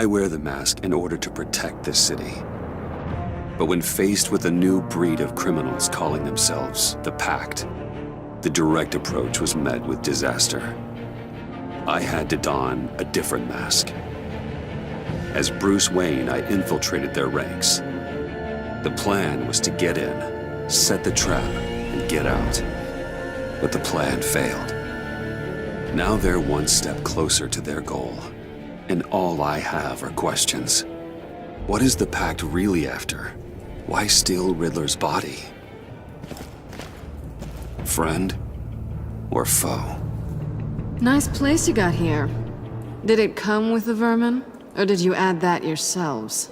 I wear the mask in order to protect this city. But when faced with a new breed of criminals calling themselves the Pact, the direct approach was met with disaster. I had to don a different mask. As Bruce Wayne, I infiltrated their ranks. The plan was to get in, set the trap, and get out. But the plan failed. Now they're one step closer to their goal, and all I have are questions. What is the Pact really after? Why steal Riddler's body? Friend or foe? Nice place you got here. Did it come with the vermin, or did you add that yourselves?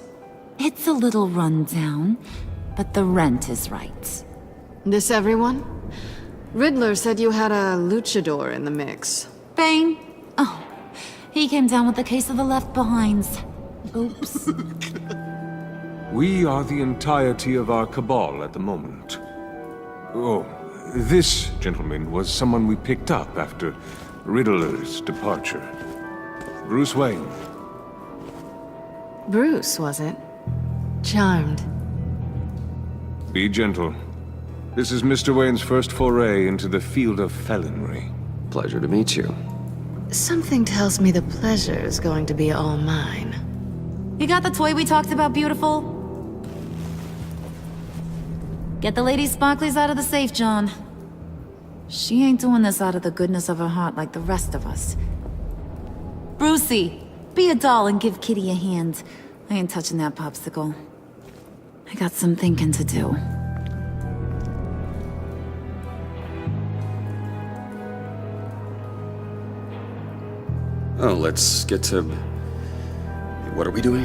It's a little run down, but the rent is right. This everyone? Riddler said you had a luchador in the mix. Bane? Oh, he came down with a case of the left behinds. Oops. We are the entirety of our cabal at the moment. Oh, this gentleman was someone we picked up after Riddler's departure. Bruce Wayne. Bruce, was it? Charmed. Be gentle. This is Mr. Wayne's first foray into the field of felonry. Pleasure to meet you. Something tells me the pleasure is going to be all mine. You got the toy we talked about, beautiful? Get the lady sparklies out of the safe, John. She ain't doing this out of the goodness of her heart like the rest of us. Brucey, be a doll and give Kitty a hand. I ain't touching that popsicle. I got some thinking to do. Oh, let's get to... What are we doing?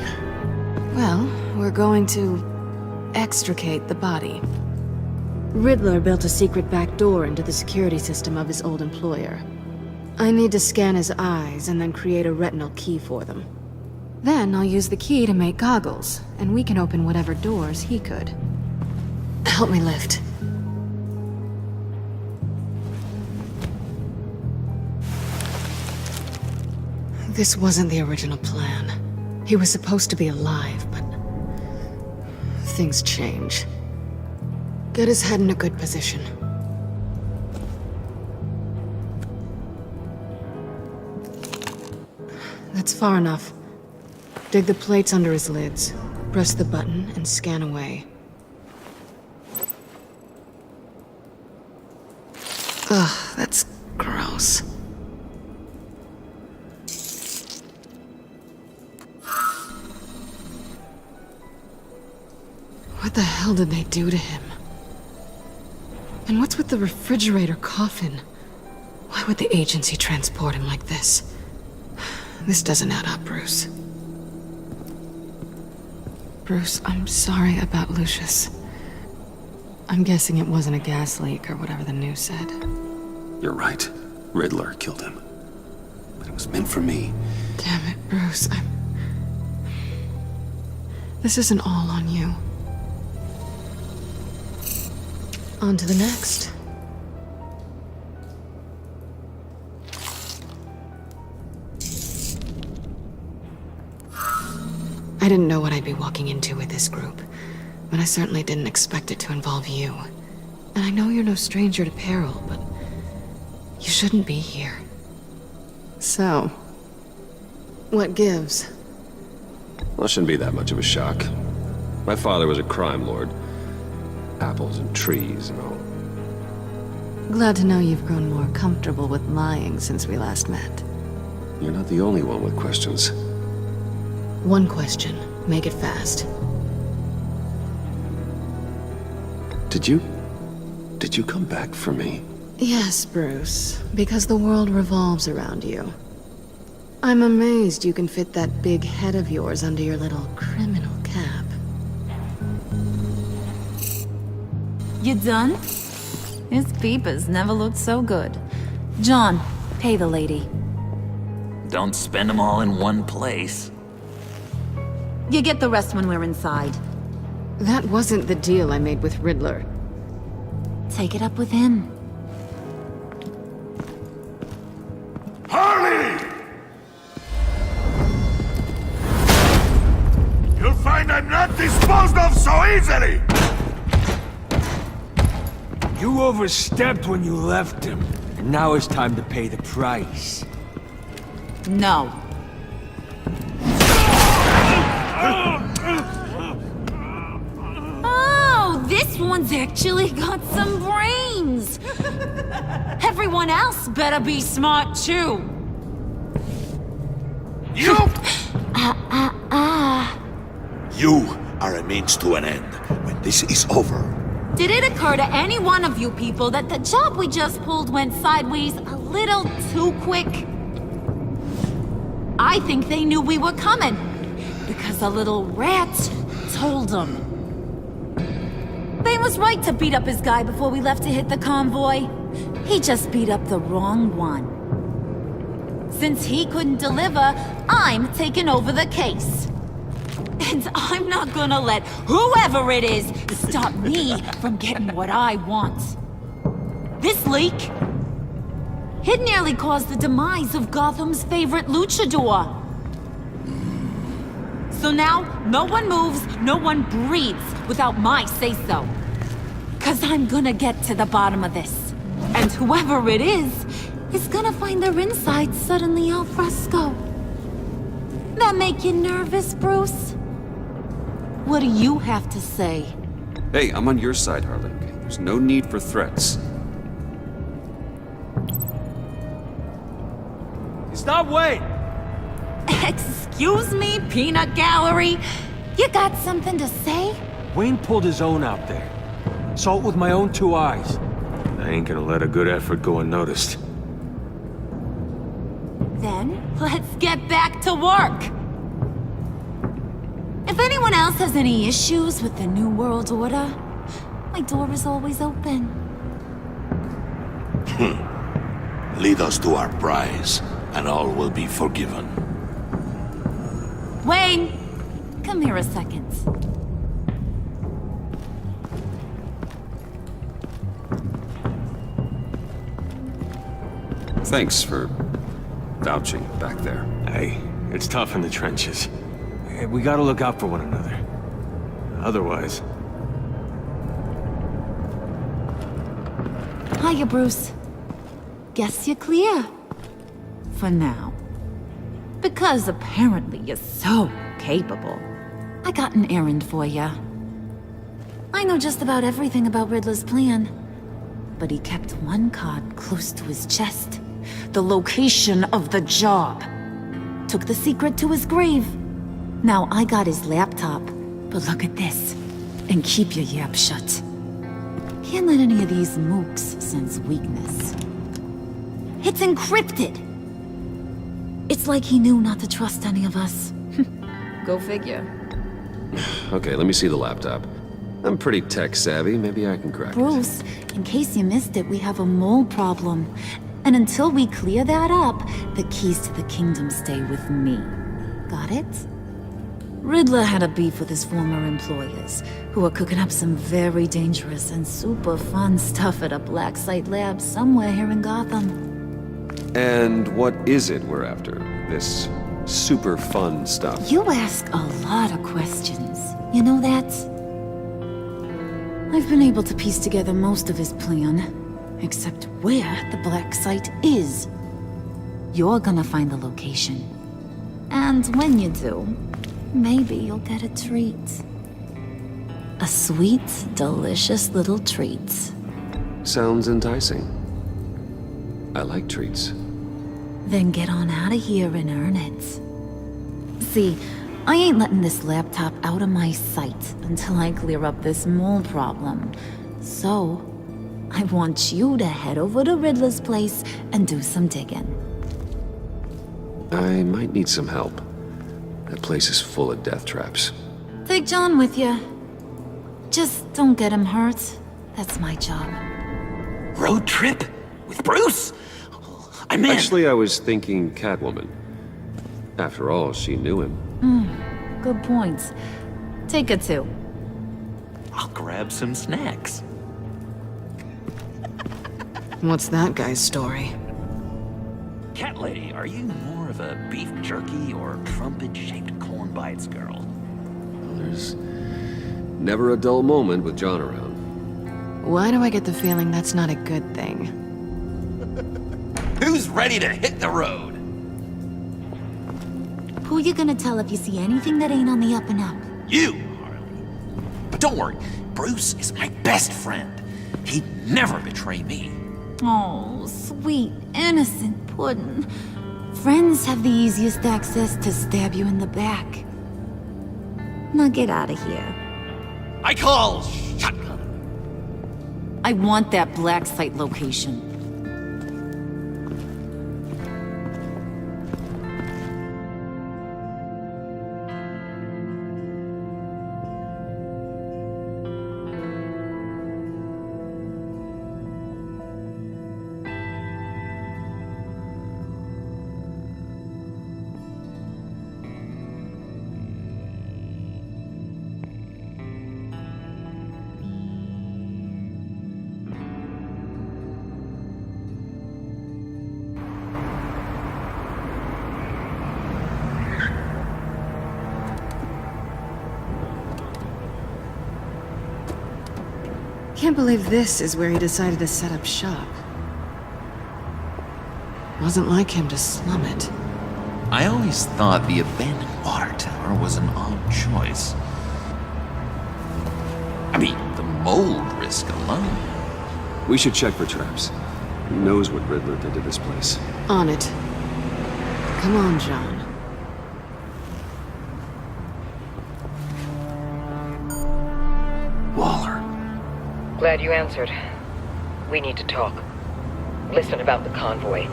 Well, we're going to extricate the body. Riddler built a secret back door into the security system of his old employer. I need to scan his eyes and then create a retinal key for them. Then I'll use the key to make goggles, and we can open whatever doors he could. Help me lift. This wasn't the original plan. He was supposed to be alive, but... things change. Get his head in a good position. That's far enough. Dig the plates under his lids, press the button, and scan away. Ugh, that's gross. What the hell did they do to him? And what's with the refrigerator coffin? Why would the agency transport him like this? This doesn't add up, Bruce. Bruce, I'm sorry about Lucius. I'm guessing it wasn't a gas leak or whatever the news said. You're right. Riddler killed him. But it was meant for me. Damn it, Bruce, This isn't all on you. On to the next. I didn't know what I'd be walking into with this group, but I certainly didn't expect it to involve you. And I know you're no stranger to peril, but you shouldn't be here. So, what gives? Well, it shouldn't be that much of a shock. My father was a crime lord. Apples and trees and all. Glad to know you've grown more comfortable with lying since we last met. You're not the only one with questions. One question. Make it fast. Did you come back for me? Yes, Bruce. Because the world revolves around you. I'm amazed you can fit that big head of yours under your little criminal cap. You done? His peepers never looked so good. John, pay the lady. Don't spend them all in one place. You get the rest when we're inside. That wasn't the deal I made with Riddler. Take it up with him. Harley! Easily! You overstepped when you left him, and now it's time to pay the price. No. Oh, this one's actually got some brains. Everyone else better be smart too. You! You are a means to an end. When this is over, Did it occur to any one of you people that the job we just pulled went sideways a little too quick? I think they knew we were coming, because a little rat told them. Bane was right to beat up his guy before we left to hit the convoy. He just beat up the wrong one. Since he couldn't deliver, I'm taking over the case. And I'm not gonna let whoever it is stop me from getting what I want. This leak, it nearly caused the demise of Gotham's favorite luchador. So now, no one moves, no one breathes without my say-so. 'Cause I'm gonna get to the bottom of this. And whoever it is gonna find their insides suddenly al fresco. That make you nervous, Bruce? What do you have to say? Hey, I'm on your side, Harlan. There's no need for threats. Stop, wait! Excuse me, peanut gallery? You got something to say? Wayne pulled his own out there. Saw it with my own two eyes. I ain't gonna let a good effort go unnoticed. Then, let's get back to work. If anyone else has any issues with the New World Order, my door is always open. lead us to our prize, and all will be forgiven. Wayne, come here a second. Thanks for vouching back there. Hey, it's tough in the trenches. Hey, we gotta look out for one another. Otherwise... Hiya, Bruce. Guess you're clear. For now. Because apparently you're so capable. I got an errand for you. I know just about everything about Riddler's plan. But he kept one card close to his chest. The location of the job. Took the secret to his grave. Now I got his laptop. But look at this. And keep your yap shut. Can't let any of these mooks sense weakness. It's encrypted! It's like he knew not to trust any of us. Go figure. Okay, let me see the laptop. I'm pretty tech savvy, maybe I can crack it. Bruce, in case you missed it, we have a mole problem. And until we clear that up, the keys to the kingdom stay with me. Got it? Riddler had a beef with his former employers, who were cooking up some very dangerous and super fun stuff at a black site lab somewhere here in Gotham. And what is it we're after? This super fun stuff? You ask a lot of questions. You know that? I've been able to piece together most of his plan. Except where the black site is. You're gonna find the location. And when you do, maybe you'll get a treat. A sweet, delicious little treat. Sounds enticing. I like treats. Then get on out of here and earn it. See, I ain't letting this laptop out of my sight until I clear up this mole problem. So, I want you to head over to Riddler's place and do some digging. I might need some help. That place is full of death traps. Take John with you. Just don't get him hurt. That's my job. Road trip? With Bruce? I'm in. Actually, I was thinking Catwoman. After all, she knew him. Good point. Take her too. I'll grab some snacks. What's that guy's story? Cat lady, are you more of a beef jerky or trumpet-shaped corn bites girl? There's Never a dull moment with John around. Why do I get the feeling that's not a good thing? Who's ready to hit the road? Who you gonna tell if you see anything that ain't on the up and up? You, Harley. But don't worry, Bruce is my best friend. He'd never betray me. Oh, sweet, innocent puddin'. Friends have the easiest access to stab you in the back. Now get out of here. I call shotgun. I want that black site location. Can't believe this is where he decided to set up shop. Wasn't like him to slum it. I always thought the abandoned water tower was an odd choice. I mean, the mold risk alone. We should check for traps. Who knows what Riddler did to this place? On it. Come on, John. Waller. Glad you answered. We need to talk. Listen about the convoy.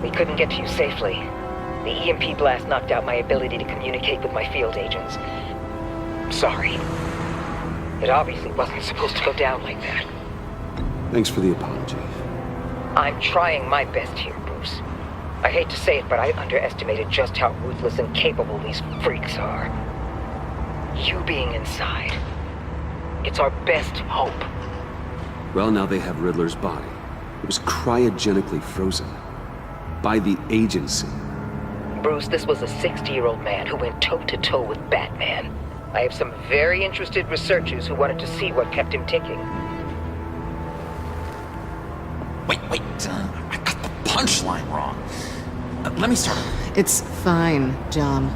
We couldn't get to you safely. The EMP blast knocked out my ability to communicate with my field agents. Sorry. It obviously wasn't supposed to go down like that. Thanks for the apology. I'm trying my best here, Bruce. I hate to say it, but I underestimated just how ruthless and capable these freaks are. You being inside, it's our best hope. Well, now they have Riddler's body. It was cryogenically frozen. By the agency. Bruce, this was a 60-year-old man who went toe-to-toe with Batman. I have some very interested researchers who wanted to see what kept him ticking. Wait, I got the punchline wrong. Let me start over. It's fine, John.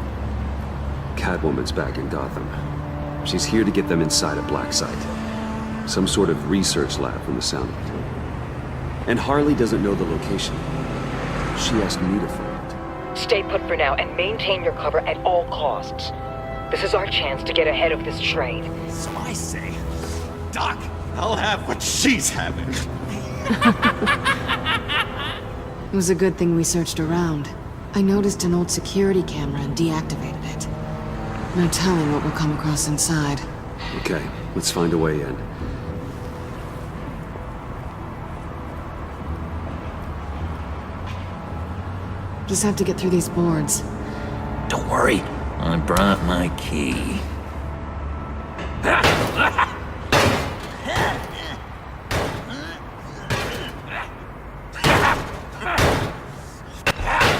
Catwoman's back in Gotham. She's here to get them inside a black site. Some sort of research lab from the sound of it. And Harley doesn't know the location. She asked me to find it. Stay put for now and maintain your cover at all costs. This is our chance to get ahead of this train. So I say, Doc, I'll have what she's having. It was a good thing we searched around. I noticed an old security camera and deactivated it. No telling what we'll come across inside. Okay, let's find a way in. Just have to get through these boards. Don't worry, I brought my key.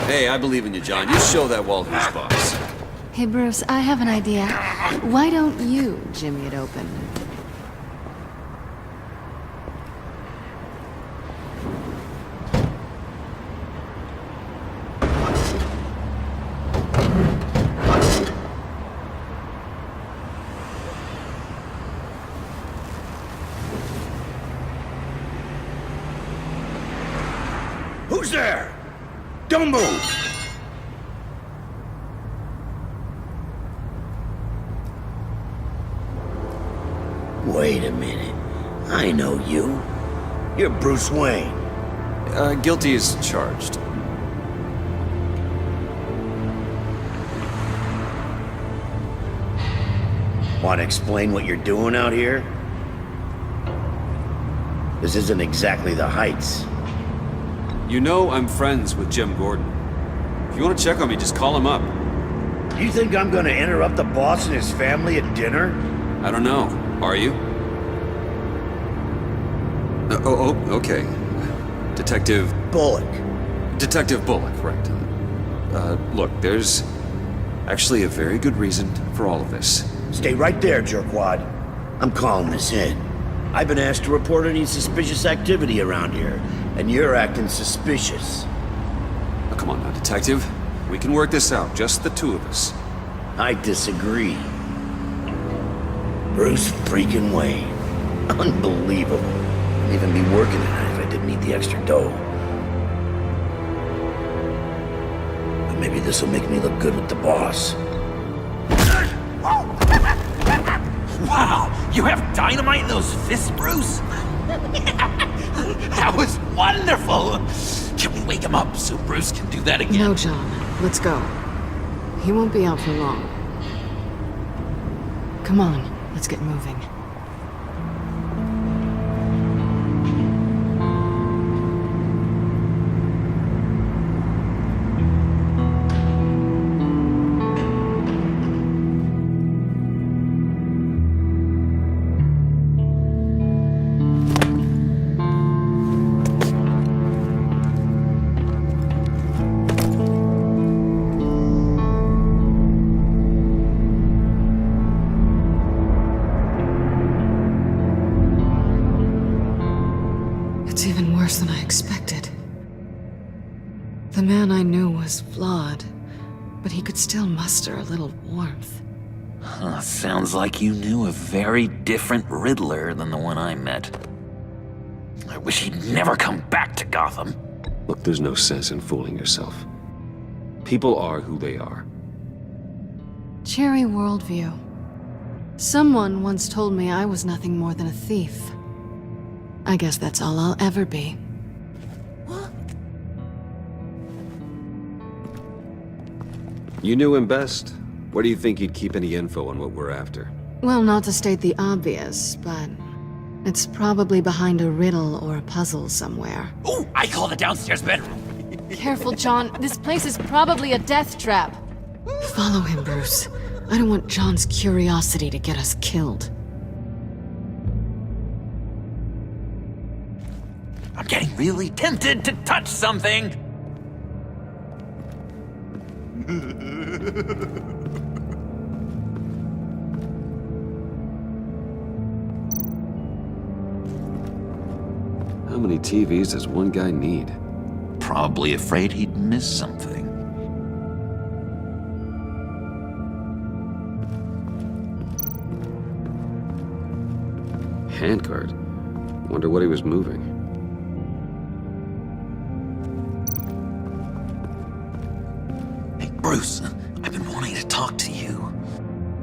Hey, I believe in you, John. You show that wall who's boss. Hey, Bruce, I have an idea. Why don't you jimmy it open? Who's there? Don't move! Wait a minute. I know you. You're Bruce Wayne. Guilty as charged. Want to explain what you're doing out here? This isn't exactly the Heights. You know I'm friends with Jim Gordon. If you want to check on me, just call him up. You think I'm gonna interrupt the boss and his family at dinner? I don't know. Are you? Okay. Detective Bullock. Right. Look, there's actually a very good reason for all of this. Stay right there, jerkwad. I'm calling this in. I've been asked to report any suspicious activity around here, and you're acting suspicious. Oh, come on now, detective. We can work this out, just the two of us. I disagree. Bruce freaking Wayne. Unbelievable. I'd even be working tonight if I didn't need the extra dough. But maybe this will make me look good with the boss. Wow, you have dynamite in those fists, Bruce? That was wonderful! Can we wake him up so Bruce can do that again? No, John. Let's go. He won't be out for long. Come on, let's get moving. It's even worse than I expected. The man I knew was flawed, but he could still muster a little warmth. Sounds like you knew a very different Riddler than the one I met. I wish he'd never come back to Gotham. Look, there's no sense in fooling yourself. People are who they are. Cherry worldview. Someone once told me I was nothing more than a thief. I guess that's all I'll ever be. You knew him best. Where do you think he'd keep any info on what we're after? Well, not to state the obvious, but it's probably behind a riddle or a puzzle somewhere. Oh, I call the downstairs bedroom. Careful, John. This place is probably a death trap. Follow him, Bruce. I don't want John's curiosity to get us killed. I'm getting really tempted to touch something. How many TVs does one guy need? Probably afraid he'd miss something. Handguard. Wonder what he was moving. Hey, Bruce, I've been wanting to talk to you.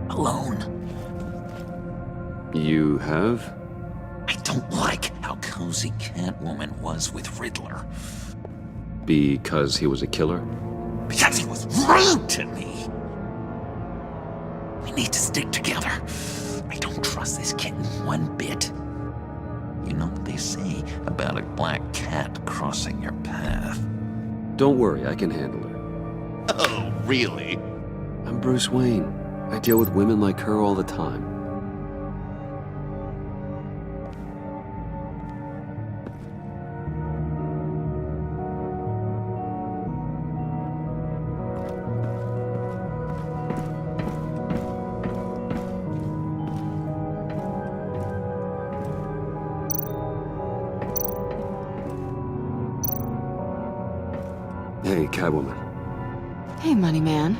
Alone. You have? I don't like how cozy Catwoman was with Riddler. Because he was a killer? Because he was rude to me! We need to stick together. I don't trust this kitten one bit. You know what they say about a black cat crossing your path? Don't worry, I can handle her. Oh, really? I'm Bruce Wayne. I deal with women like her all the time. Hey, Catwoman. Hey, money man.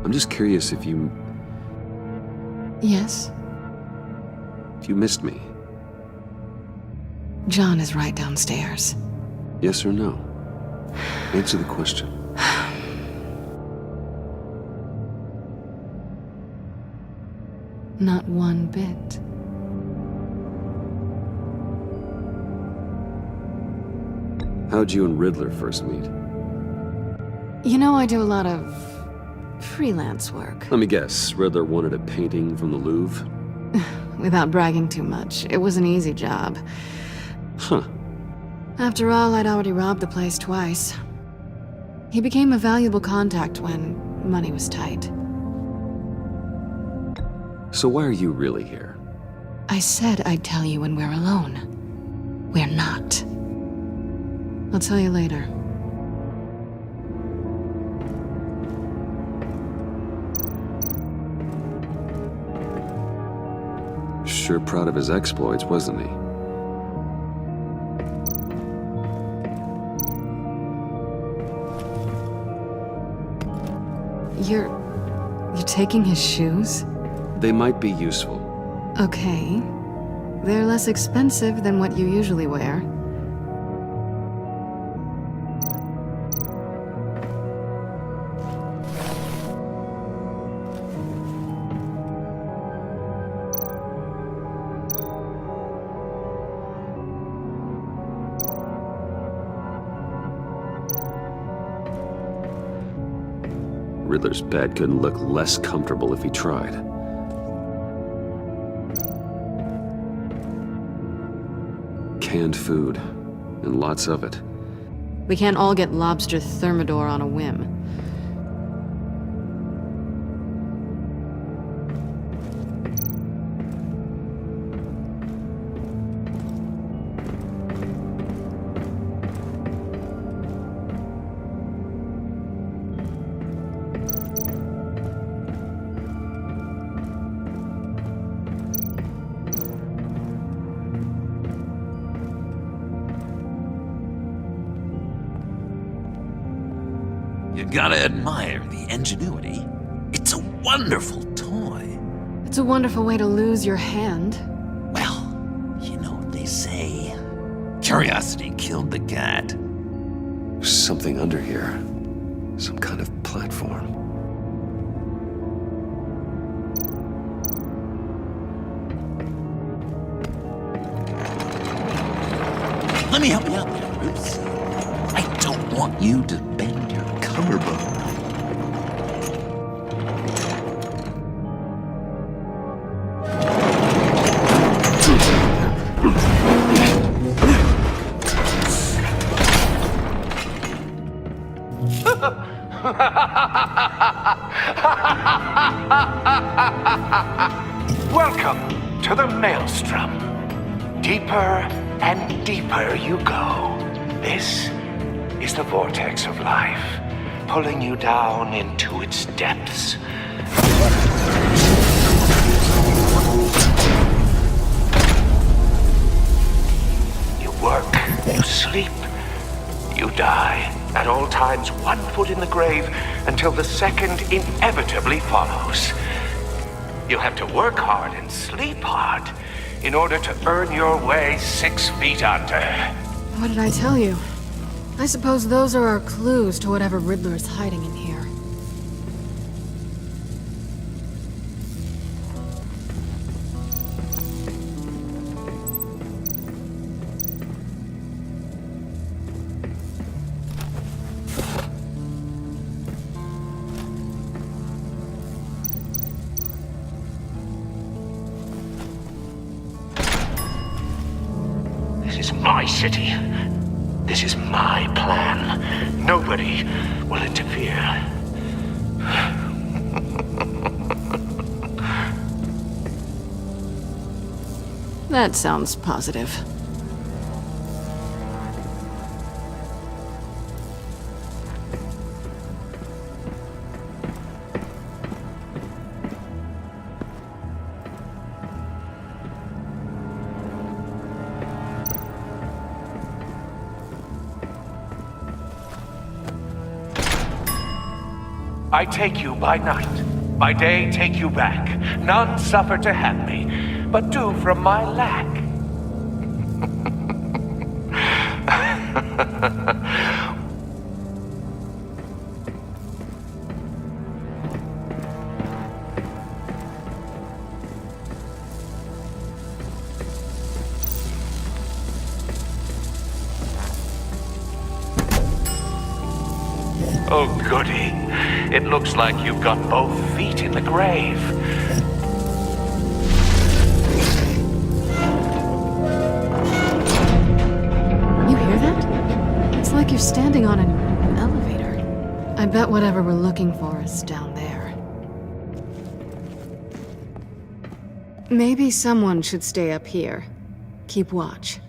I'm just curious if you Yes? missed me. John is right downstairs. Yes or no? Answer the question. Not one bit. How'd you and Riddler first meet? You know, I do a lot of freelance work. Let me guess, Riddler wanted a painting from the Louvre? Without bragging too much, it was an easy job. Huh. After all, I'd already robbed the place twice. He became a valuable contact when money was tight. So why are you really here? I said I'd tell you when we're alone. We're not. I'll tell you later. sure proud of his exploits, wasn't he? You're taking his shoes? They might be useful. Okay. They're less expensive than what you usually wear. Riddler's bed couldn't look less comfortable if he tried. Canned food, and lots of it. We can't all get lobster thermidor on a whim. You gotta admire the ingenuity. It's a wonderful toy. It's a wonderful way to lose your hand. Well, you know what they say. Curiosity killed the cat. There's something under here. Some kind of platform. Let me help you out there, Bruce. I don't want you to bend your collarbone. Welcome to the Maelstrom. Deeper and deeper you go. This is the vortex of life, pulling you down into its depths. You work, you sleep, you die. At all times, 1 foot in the grave until the second inevitably follows. You have to work hard and sleep hard in order to earn your way 6 feet under. What did I tell you? I suppose those are our clues to whatever Riddler is hiding in here. This is my city. This is my plan. Nobody will interfere. That sounds positive. I take you by night, by day take you back. None suffer to have me, but do from my lack. Oh, goody. It looks like you've got both feet in the grave. You hear that? It's like you're standing on an elevator. I bet whatever we're looking for is down there. Maybe someone should stay up here. Keep watch.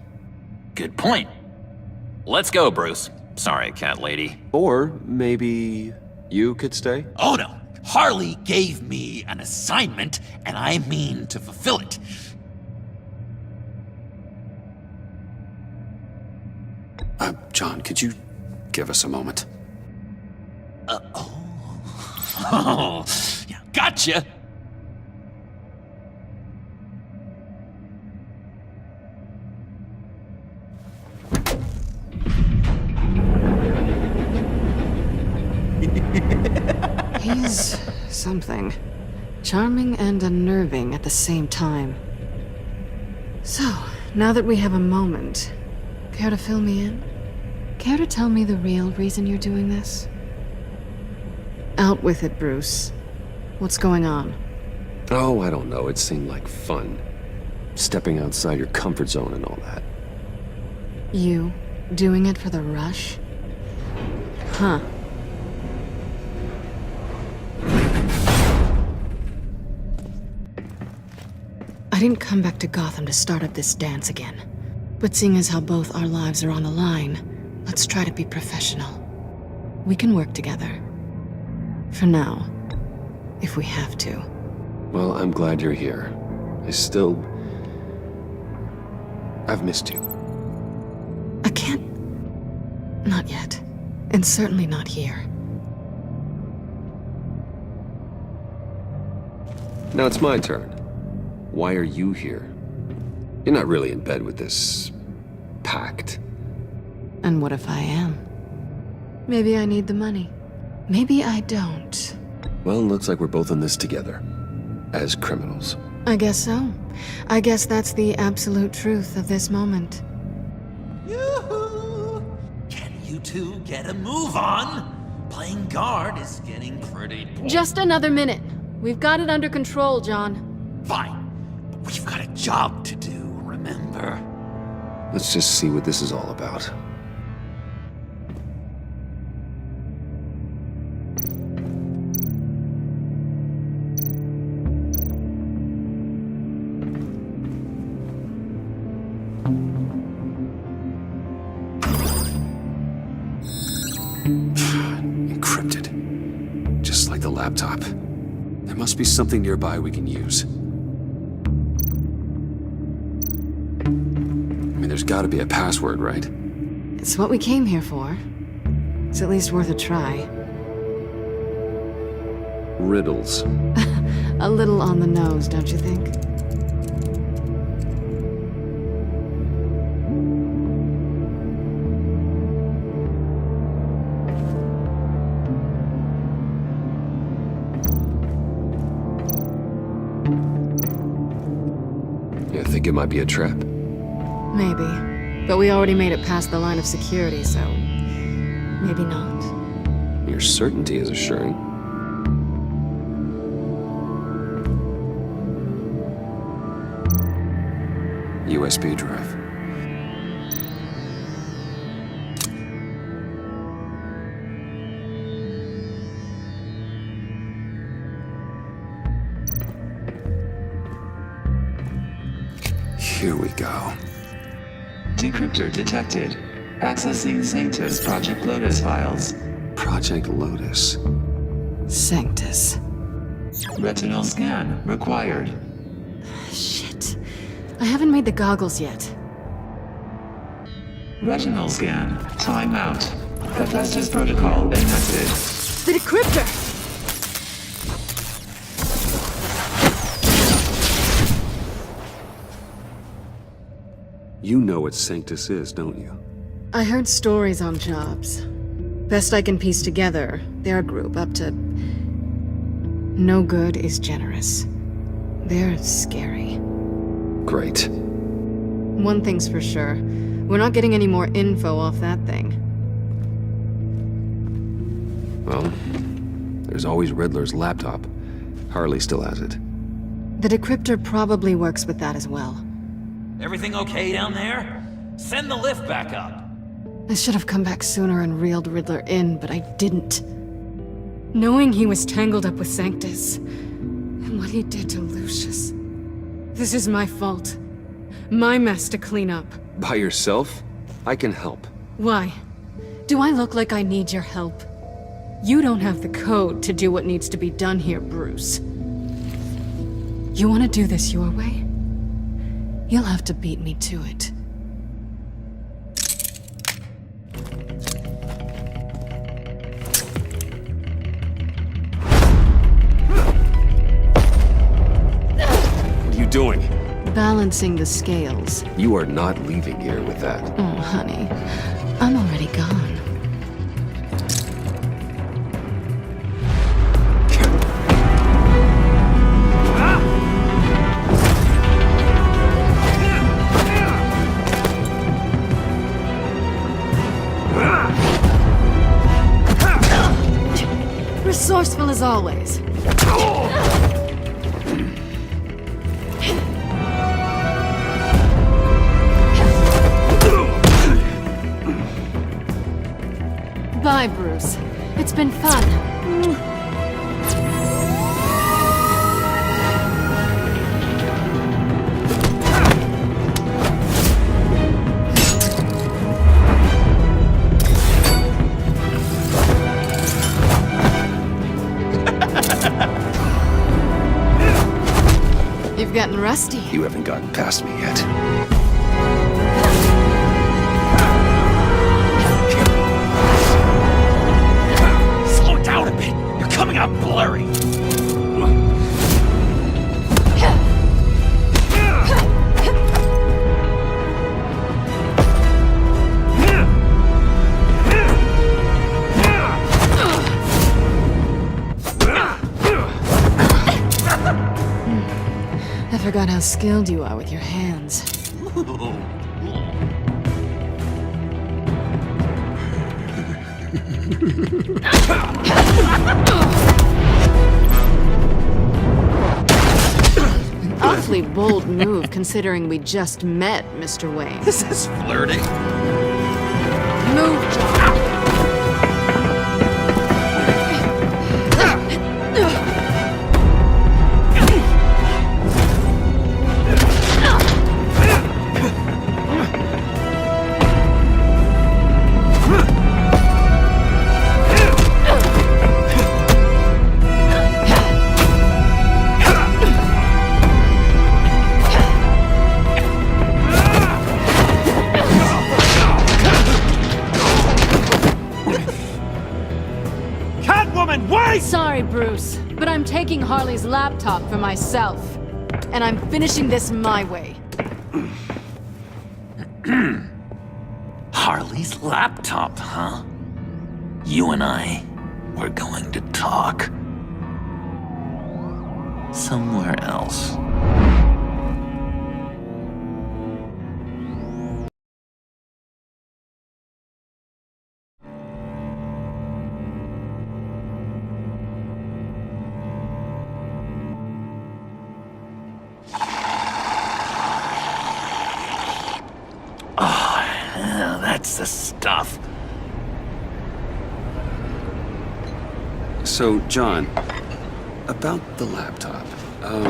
Good point. Let's go, Bruce. Sorry, cat lady. Or maybe you could stay? Oh no. Harley gave me an assignment, and I mean to fulfill it. Could you give us a moment? Oh, yeah, gotcha! He's something. Charming and unnerving at the same time. So, now that we have a moment, care to fill me in? Care to tell me the real reason you're doing this? Out with it, Bruce. What's going on? Oh, I don't know. It seemed like fun. Stepping outside your comfort zone and all that. You doing it for the rush? Huh. I didn't come back to Gotham to start up this dance again. But seeing as how both our lives are on the line, let's try to be professional. We can work together. For now. If we have to. Well, I'm glad you're here. I've missed you. I can't... Not yet. And certainly not here. Now it's my turn. Why are you here? You're not really in bed with this... pact. And what if I am? Maybe I need the money. Maybe I don't. Well, looks like we're both in this together. As criminals. I guess so. I guess that's the absolute truth of this moment. Yoo-hoo! Can you two get a move on? Playing guard is getting pretty boring. Just another minute. We've got it under control, John. Fine, but we've got a job to do, remember? Let's just see what this is all about. Encrypted. Just like the laptop. There must be something nearby we can use. I mean, there's gotta be a password, right? It's what we came here for. It's at least worth a try. Riddles. A little on the nose, don't you think? You think it might be a trap? Maybe. But we already made it past the line of security, so... maybe not. Your certainty is assuring. USB drive. Here we go. Decryptor detected. Accessing Sanctus Project Lotus files. Project Lotus. Sanctus. Retinal scan required. Shit. I haven't made the goggles yet. Retinal scan. Timeout. Hephaestus protocol enacted. The decryptor! You know what Sanctus is, don't you? I heard stories on jobs. Best I can piece together, they're a group up to... no good is generous. They're scary. Great. One thing's for sure. We're not getting any more info off that thing. Well, there's always Riddler's laptop. Harley still has it. The decryptor probably works with that as well. Everything okay down there? Send the lift back up. I should have come back sooner and reeled Riddler in, but I didn't. Knowing he was tangled up with Sanctus, and what he did to Lucius. This is my fault. My mess to clean up. By yourself? I can help. Why? Do I look like I need your help? You don't have the code to do what needs to be done here, Bruce. You want to do this your way? You'll have to beat me to it. doing? Balancing the scales. You are not leaving here with that. Oh, honey. I'm already gone. Resourceful as always. Bye, Bruce. It's been fun. You've gotten rusty. You haven't gotten past me yet. Slow it down a bit. You're coming out blurry. I forgot how skilled you are with your hands. Awfully bold move, considering we just met, Mr. Wayne. This is flirting. Move, John. Sorry, Bruce, but I'm taking Harley's laptop for myself. And I'm finishing this my way. Harley's laptop, huh? You and I, we're going to talk. Somewhere else. That's the stuff. So, John, about the laptop.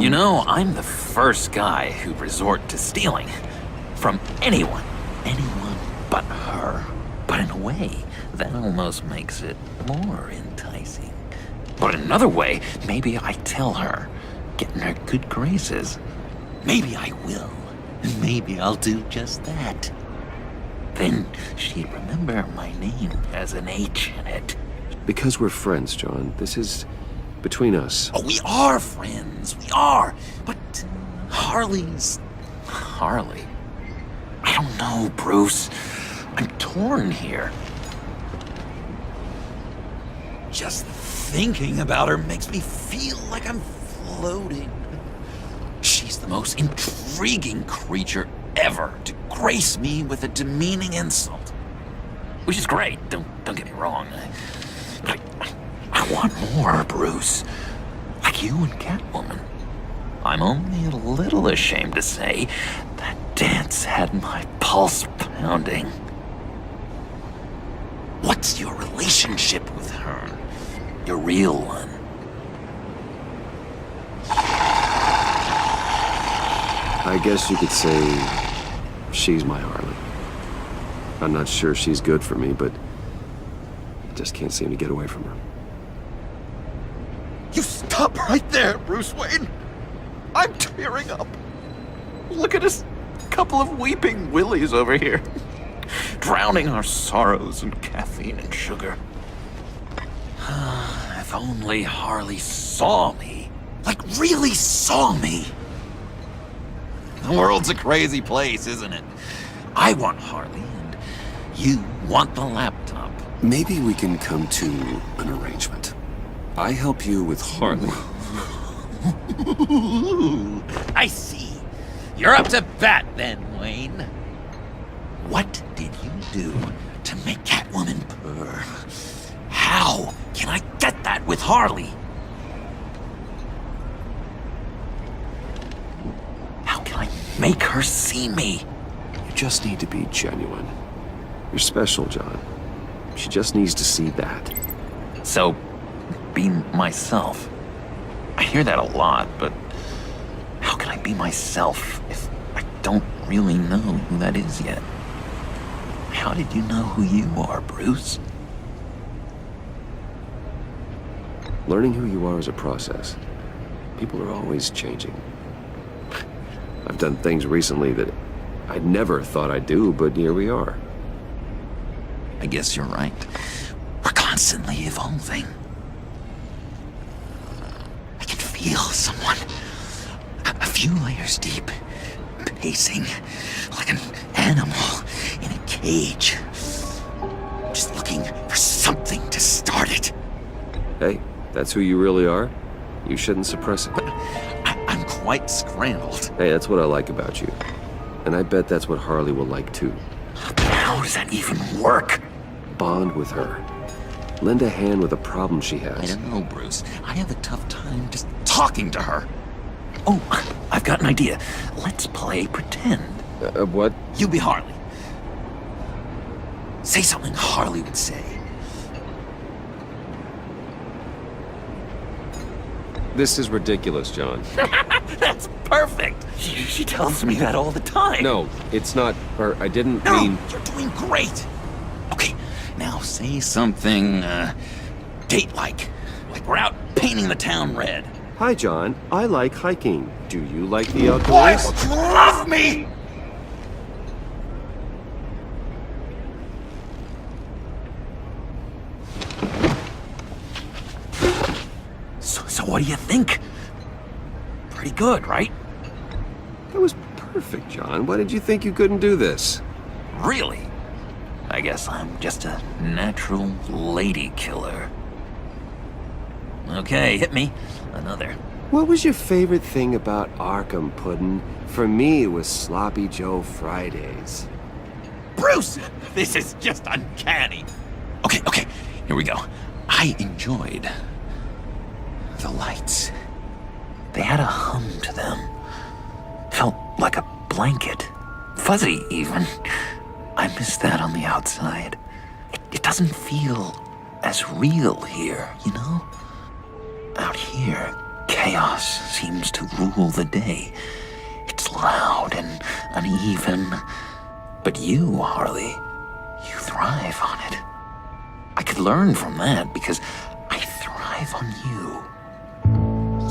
You know, I'm the first guy who'd resort to stealing. From anyone. Anyone but her. But in a way, that almost makes it more enticing. But in another way, maybe I tell her, get in her good graces. Maybe I will. Maybe I'll do just that. Then she'd remember my name has an H in it. Because we're friends, John. This is between us. Oh, we are friends. We are. But Harley's... Harley. I don't know, Bruce. I'm torn here. Just thinking about her makes me feel like I'm floating. She's the most intriguing creature ever to grace me with a demeaning insult. Which is great, don't get me wrong. But I want more, Bruce. Like you and Catwoman. I'm only a little ashamed to say that dance had my pulse pounding. What's your relationship with her? Your real one? I guess you could say she's my Harley. I'm not sure she's good for me, but I just can't seem to get away from her. You stop right there, Bruce Wayne. I'm tearing up. Look at us, couple of weeping willies over here. Drowning our sorrows in caffeine and sugar. If only Harley saw me. Like, really saw me. The world's a crazy place, isn't it? I want Harley, and you want the laptop. Maybe we can come to an arrangement. I help you with Harley. I see. You're up to bat then, Wayne. What did you do to make Catwoman purr? How can I get that with Harley? How can I make her see me? You just need to be genuine. You're special, John. She just needs to see that. So, be myself. I hear that a lot, but how can I be myself if I don't really know who that is yet? How did you know who you are, Bruce? Learning who you are is a process. People are always changing. I've done things recently that I never thought I'd do, but here we are. I guess you're right. We're constantly evolving. I can feel someone a few layers deep, pacing like an animal in a cage. Just looking for something to start it. Hey, that's who you really are. You shouldn't suppress it. But I'm quite scrambled. Hey, that's what I like about you. And I bet that's what Harley will like too. How does that even work? Bond with her. Lend a hand with a problem she has. I don't know, Bruce. I have a tough time just talking to her. Oh, I've got an idea. Let's play pretend. What? You be Harley. Say something Harley would say. This is ridiculous, John. That's perfect. She tells me that all the time. No, it's not. Or I didn't No, mean. you're doing great. Okay, now say something, date-like. Like we're out painting the town red. Hi, John. I like hiking. Do you like the Why outdoors? would you love me? So what do you think? Pretty good, right? That was perfect, John. Why did you think you couldn't do this? Really? I guess I'm just a natural lady killer. Okay, hit me. Another. What was your favorite thing about Arkham, Puddin'? For me, it was Sloppy Joe Fridays. Bruce! This is just uncanny. Okay, here we go. I enjoyed the lights. They had a hum to them. Felt like a blanket. Fuzzy, even. I miss that on the outside. It doesn't feel as real here, you know? Out here, chaos seems to rule the day. It's loud and uneven. But you, Harley, you thrive on it. I could learn from that because I thrive on you.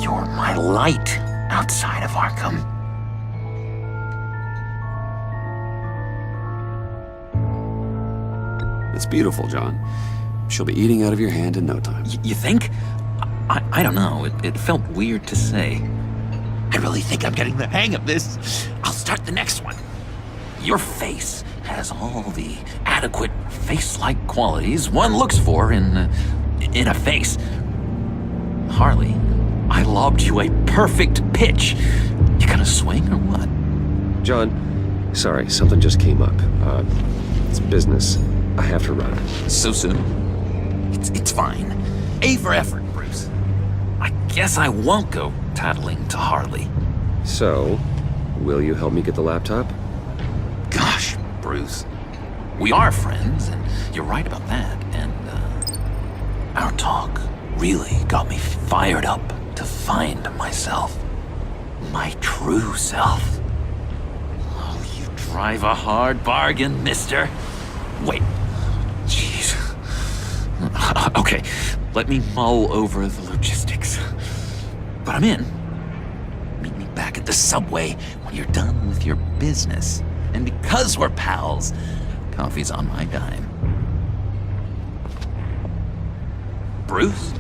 You're my light outside of Arkham. It's beautiful, John. She'll be eating out of your hand in no time. You think? I don't know. It felt weird to say. I really think I'm getting the hang of this. I'll start the next one. Your face has all the adequate face-like qualities one looks for in a face. Harley, I lobbed you a perfect pitch. You gonna swing or what? John, sorry, something just came up. It's business. I have to run. So soon? It's fine. A for effort, Bruce. I guess I won't go tattling to Harley. So, will you help me get the laptop? Gosh, Bruce. We are friends, and you're right about that. And, our talk really got me fired up to find myself. My true self. Oh, you drive a hard bargain, mister. Wait. Jeez. Okay, let me mull over the logistics. But I'm in. Meet me back at the subway when you're done with your business. And because we're pals, coffee's on my dime. Bruce?